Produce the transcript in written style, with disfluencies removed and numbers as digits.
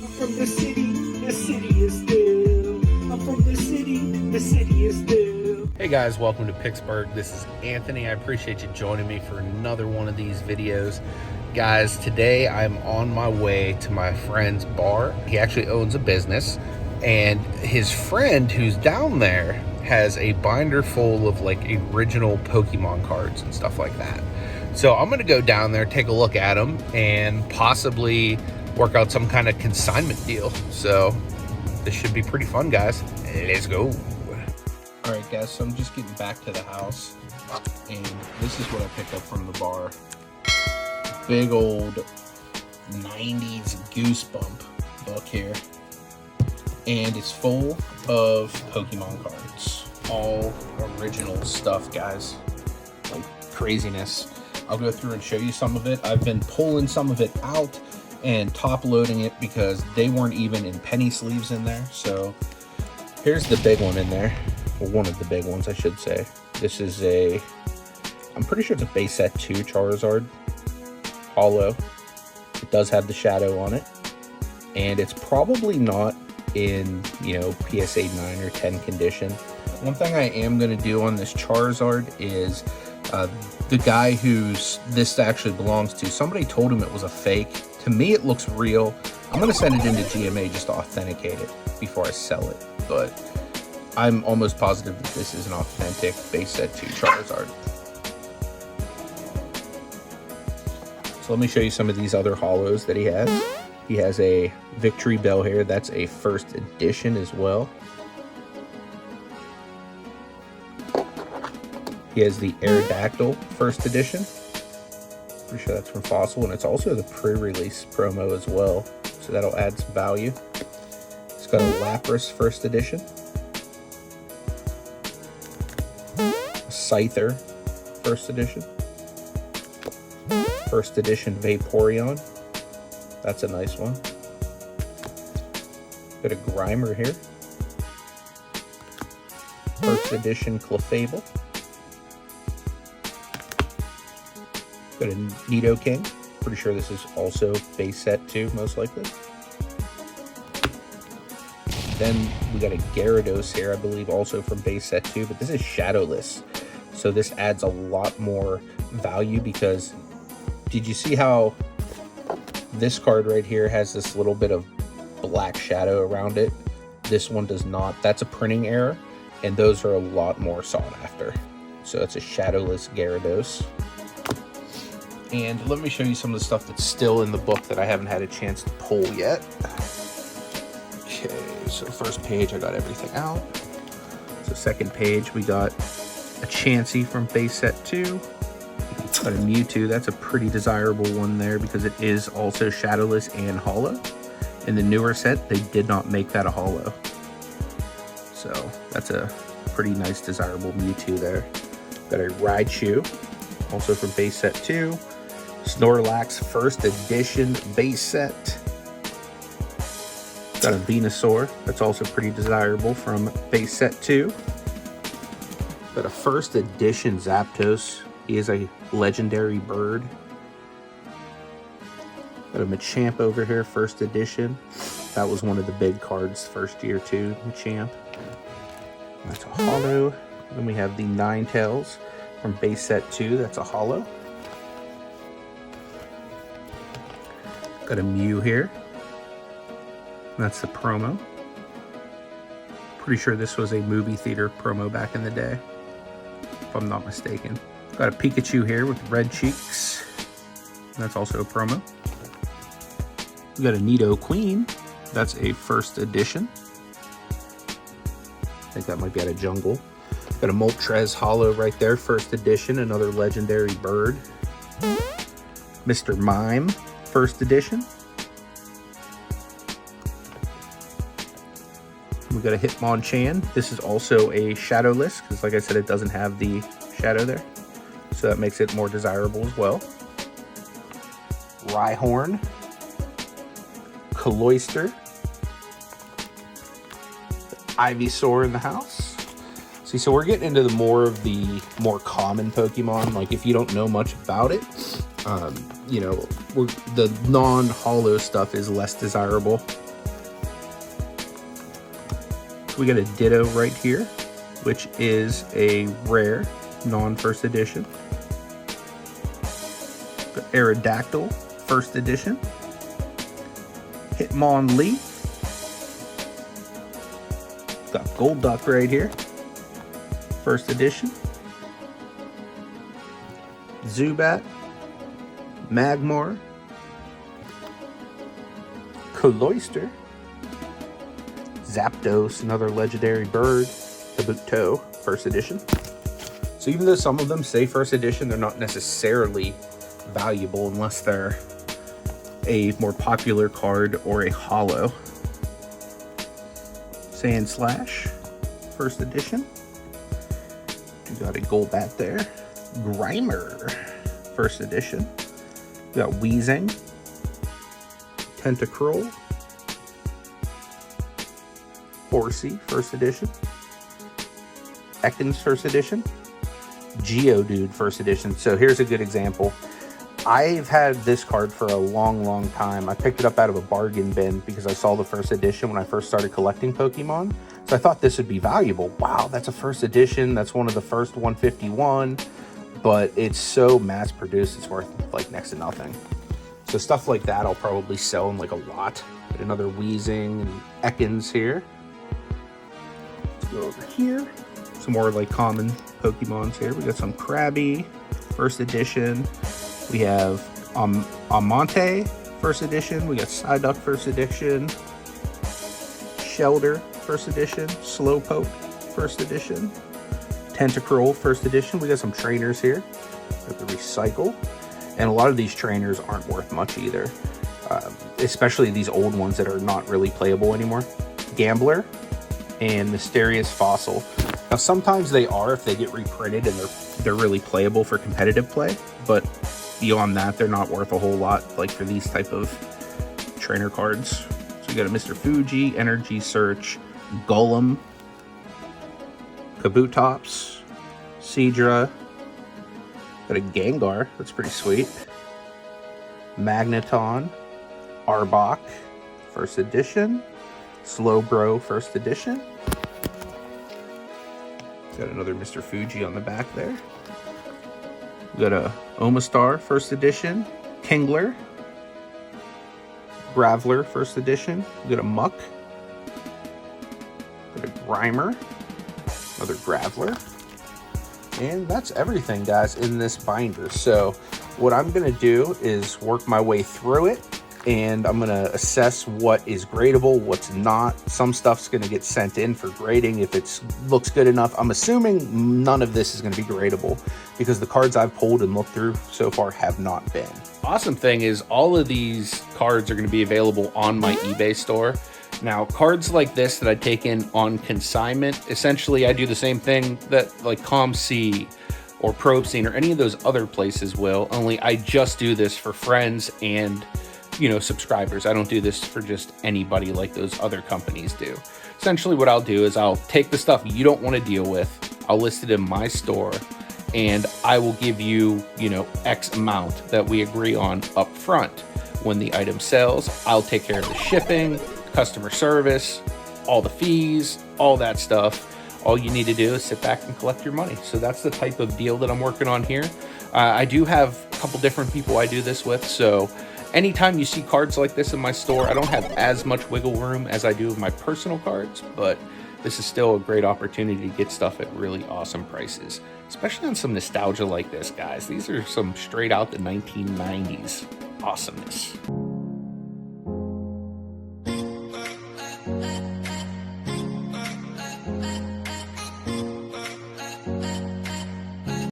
I'm from the city is still. I'm from the city is still. Hey guys, welcome to Picksburgh. This is Anthony. I appreciate you joining me for another one of these videos. Guys, today I'm on my way to my friend's bar. He actually owns a business, and his friend who's down there has a binder full of like original Pokemon cards and stuff like that. So I'm gonna go down there, take a look at them, and possibly work out some kind of consignment deal. So this should be pretty fun, guys. Let's go. All right, guys, so I'm just getting back to the house, and this is what I picked up from the bar. Big old 90s Goosebump book here, and it's full of Pokemon cards. All original stuff, guys. Like craziness. I'll go through and show you some of it. I've been pulling some of it out and top loading it because they weren't even in penny sleeves in there. So here's the big one in there. Well, one of the big ones, I should say. This is I'm pretty sure it's a base set 2 Charizard holo. It does have the shadow on it, and it's probably not in, you know, PSA 9 or 10 condition. One thing I am going to do on this Charizard is the guy who's this actually belongs to, somebody told him it was a fake. To me, it looks real. I'm going to send it into GMA just to authenticate it before I sell it, but I'm almost positive that this is an authentic base set 2 Charizard. So let me show you some of these other holos that he has. He has a Victory Bell here. That's a first edition as well. He has the Aerodactyl first edition. Pretty sure that's from Fossil, and it's also the pre-release promo as well, so that'll add some value. It's got a Lapras first edition. Scyther first edition. First edition Vaporeon. That's a nice one. Got a Grimer here. First edition Clefable. Got a Nidoking. Pretty sure this is also base set 2, most likely. Then we got a Gyarados here, I believe, also from base set 2, but this is shadowless. So this adds a lot more value because did you see how this card right here has this little bit of black shadow around it? This one does not. That's a printing error, and those are a lot more sought after. So it's a shadowless Gyarados. And let me show you some of the stuff that's still in the book that I haven't had a chance to pull yet. Okay, so first page, I got everything out. So second page, we got a Chansey from base set 2. Got a Mewtwo. That's a pretty desirable one there because it is also shadowless and holo. In the newer set, they did not make that a holo. So that's a pretty nice desirable Mewtwo there. Got a Raichu, also from base set 2. Snorlax first edition base set. Got a Venusaur. That's also pretty desirable from base set 2. Got a first edition Zapdos. He is a legendary bird. Got a Machamp over here, first edition. That was one of the big cards first year too, Machamp. That's a holo. Then we have the Ninetales from base set 2. That's a holo. Got a Mew here. That's the promo. Pretty sure this was a movie theater promo back in the day, if I'm not mistaken. Got a Pikachu here with red cheeks. That's also a promo. We got a Nidoqueen. That's a first edition. I think that might be out of Jungle. Got a Moltres holo right there, first edition, another legendary bird. Mr. Mime, first edition. We got a Hitmonchan. This is also a shadowless, because like I said, it doesn't have the shadow there. So that makes it more desirable as well. Rhyhorn. Cloyster. Ivysaur in the house. See, so we're getting into the more common Pokemon. Like if you don't know much about it, you know, the non-holo stuff is less desirable. We got a Ditto right here, which is a rare, non-first edition. Got Aerodactyl, first edition. Hitmonlee. Got Golduck right here, first edition. Zubat, Magmar, Cloyster, Zapdos, another legendary bird, Kabuto, first edition. So even though some of them say first edition, they're not necessarily valuable unless they're a more popular card or a holo. Sandslash, first edition. We got a Golbat there. Grimer, first edition. We got Weezing, Tentacruel, Horsey, first edition. Ekans, first edition. Geodude, first edition. So here's a good example. I've had this card for a long time. I picked it up out of a bargain bin because I saw the first edition when I first started collecting Pokemon. So I thought this would be valuable. Wow, that's a first edition. That's one of the first 151. But it's so mass produced, it's worth like next to nothing. So stuff like that I'll probably sell in like a lot. Got another Weezing and Ekans here. Let's go over here. Some more like common Pokemons here. We got some Krabby, first edition. We have Amante, first edition. We got Psyduck, first edition. Shelter, first edition. Slowpoke, first edition. Tentacruel, first edition. We got some trainers here. Got the Recycle. And a lot of these trainers aren't worth much either. Especially these old ones that are not really playable anymore. Gambler and Mysterious Fossil. Now sometimes they are if they get reprinted and they're really playable for competitive play. But beyond that, they're not worth a whole lot like for these type of trainer cards. So we got a Mr. Fuji, Energy Search, Golem, Kabutops, Seadra, got a Gengar, that's pretty sweet. Magneton, Arbok, first edition. Slowbro, first edition. Got another Mr. Fuji on the back there. We got a Omastar, first edition. Kingler, Graveler, first edition. We got a Muck. Got a Grimer. Another Graveler. And that's everything, guys, in this binder. So what I'm going to do is work my way through it, and I'm going to assess what is gradable, what's not. Some stuff's going to get sent in for grading if it looks good enough. I'm assuming none of this is going to be gradable because the cards I've pulled and looked through so far have not been. Awesome thing is all of these cards are going to be available on my eBay store. Now, cards like this that I take in on consignment, essentially I do the same thing that like ComC or ProbeScene or any of those other places will, only I just do this for friends and, you know, subscribers. I don't do this for just anybody like those other companies do. Essentially what I'll do is I'll take the stuff you don't want to deal with, I'll list it in my store, and I will give you, you know, X amount that we agree on up front. When the item sells, I'll take care of the shipping, customer service, all the fees, all that stuff. All you need to do is sit back and collect your money. So that's the type of deal that I'm working on here. I do have a couple different people I do this with. So anytime you see cards like this in my store, I don't have as much wiggle room as I do with my personal cards, but this is still a great opportunity to get stuff at really awesome prices, especially on some nostalgia like this, guys. These are some straight out the 1990s awesomeness.